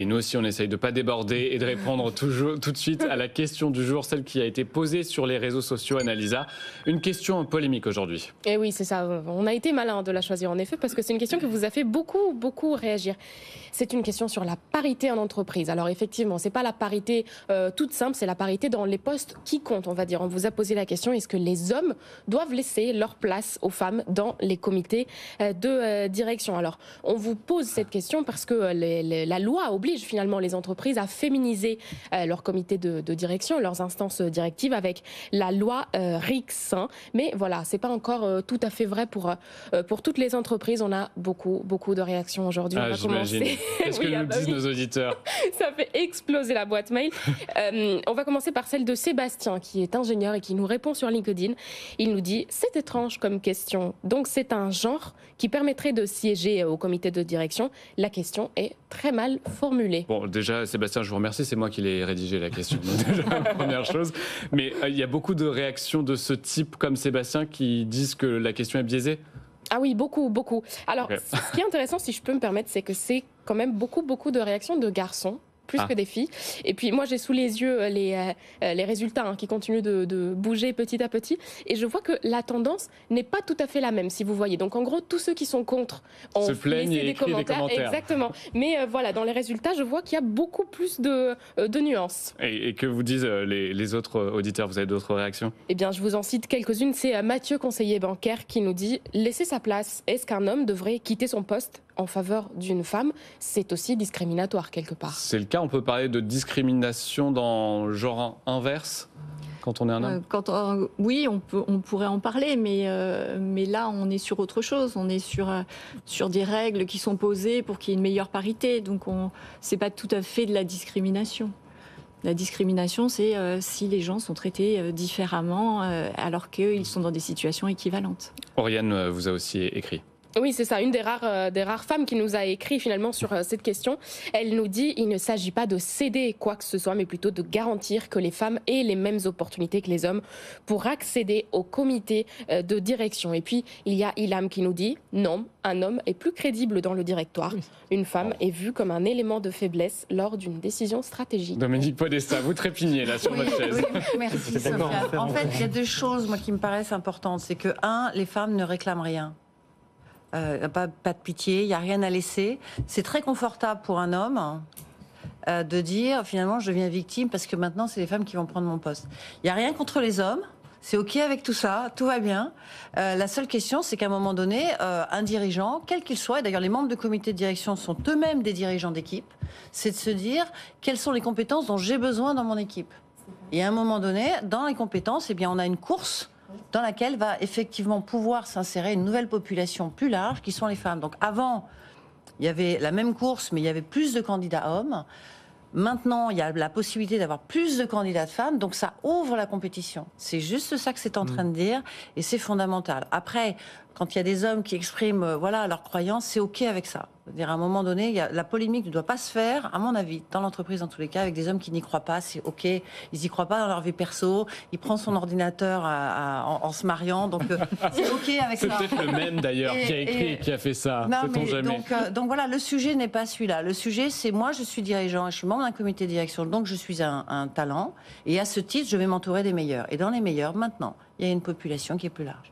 Et nous aussi, on essaye de ne pas déborder et de répondre tout de suite à la question du jour, celle qui a été posée sur les réseaux sociaux, Annalisa. Une question polémique aujourd'hui. Et oui, c'est ça. On a été malin de la choisir en effet, parce que c'est une question qui vous a fait beaucoup réagir. C'est une question sur la parité en entreprise. Alors effectivement, c'est pas la parité toute simple, c'est la parité dans les postes qui comptent, on va dire. On vous a posé la question, est-ce que les hommes doivent laisser leur place aux femmes dans les comités de direction? Alors, on vous pose cette question parce que la loi oblige finalement les entreprises à féminiser leur comité de direction, leurs instances directives avec la loi RICS. Mais voilà, c'est pas encore tout à fait vrai pour toutes les entreprises. On a beaucoup de réactions aujourd'hui. Ah, j'imagine. Qu'est-ce que nous disent nos auditeurs? Ça fait exploser la boîte mail. On va commencer par celle de Sébastien, qui est ingénieur et qui nous répond sur LinkedIn. Il nous dit: c'est étrange comme question. Donc c'est un genre qui permettrait de siéger au comité de direction. La question est très mal formulée. Bon, déjà, Sébastien, je vous remercie. C'est moi qui l'ai rédigé, la question. Déjà, première chose. Mais il y a beaucoup de réactions de ce type, comme Sébastien, qui disent que la question est biaisée. Ah oui, beaucoup. Alors, okay. Ce qui est intéressant, si je peux me permettre, c'est que c'est quand même beaucoup de réactions de garçons, plus que des filles. Et puis moi, j'ai sous les yeux les résultats qui continuent de bouger petit à petit. Et je vois que la tendance n'est pas tout à fait la même, si vous voyez. Donc en gros, tous ceux qui sont contre ont laissé des commentaires. Exactement. Mais voilà, dans les résultats, je vois qu'il y a beaucoup plus de nuances. Et que vous disent les autres auditeurs? Vous avez d'autres réactions? Eh bien, je vous en cite quelques-unes. C'est Mathieu, conseiller bancaire, qui nous dit: laisser sa place. Est-ce qu'un homme devrait quitter son poste en faveur d'une femme? C'est aussi discriminatoire quelque part. C'est le cas. On peut parler de discrimination dans le genre inverse quand on est un homme? Oui, on pourrait en parler, mais là, on est sur autre chose. On est sur des règles qui sont posées pour qu'il y ait une meilleure parité. Donc, c'est pas tout à fait de la discrimination. La discrimination, c'est si les gens sont traités différemment alors qu'ils sont dans des situations équivalentes. Oriane vous a aussi écrit. Oui, c'est ça, une des rares femmes qui nous a écrit finalement sur cette question. Elle nous dit: il ne s'agit pas de céder quoi que ce soit, mais plutôt de garantir que les femmes aient les mêmes opportunités que les hommes pour accéder au comité de direction. Et puis, il y a Ilham qui nous dit: non, un homme est plus crédible dans le directoire. Une femme est vue comme un élément de faiblesse lors d'une décision stratégique. Dominique Podesta, vous trépignez là sur votre chaise. Oui, merci Sophia. En fait, il y a deux choses moi, qui me paraissent importantes. C'est que, les femmes ne réclament rien. Pas de pitié, il n'y a rien à laisser. C'est très confortable pour un homme de dire finalement je deviens victime parce que maintenant c'est les femmes qui vont prendre mon poste. Il n'y a rien contre les hommes, c'est OK avec tout ça, tout va bien. La seule question c'est qu'à un moment donné, un dirigeant, quel qu'il soit, et d'ailleurs les membres de comité de direction sont eux-mêmes des dirigeants d'équipe, c'est de se dire quelles sont les compétences dont j'ai besoin dans mon équipe. Et à un moment donné, dans les compétences, eh bien, on a une course dans laquelle va effectivement pouvoir s'insérer une nouvelle population plus large, qui sont les femmes. Donc avant, il y avait la même course, mais il y avait plus de candidats hommes. Maintenant, il y a la possibilité d'avoir plus de candidats femmes, donc ça ouvre la compétition. C'est juste ça que c'est en train de dire, et c'est fondamental. Après, quand il y a des hommes qui expriment leurs croyances, c'est OK avec ça. C'est-à-dire, à un moment donné, la polémique ne doit pas se faire, à mon avis, dans l'entreprise, dans tous les cas, avec des hommes qui n'y croient pas. C'est OK. Ils n'y croient pas dans leur vie perso. Il prend son ordinateur en se mariant. Donc, c'est OK avec ça. C'est peut-être le même, d'ailleurs, qui a écrit et qui a fait ça. Sait-on jamais. Donc voilà, le sujet n'est pas celui-là. Le sujet, c'est moi, je suis dirigeant, je suis membre d'un comité de direction, donc je suis un talent. Et à ce titre, je vais m'entourer des meilleurs. Et dans les meilleurs, maintenant, il y a une population qui est plus large.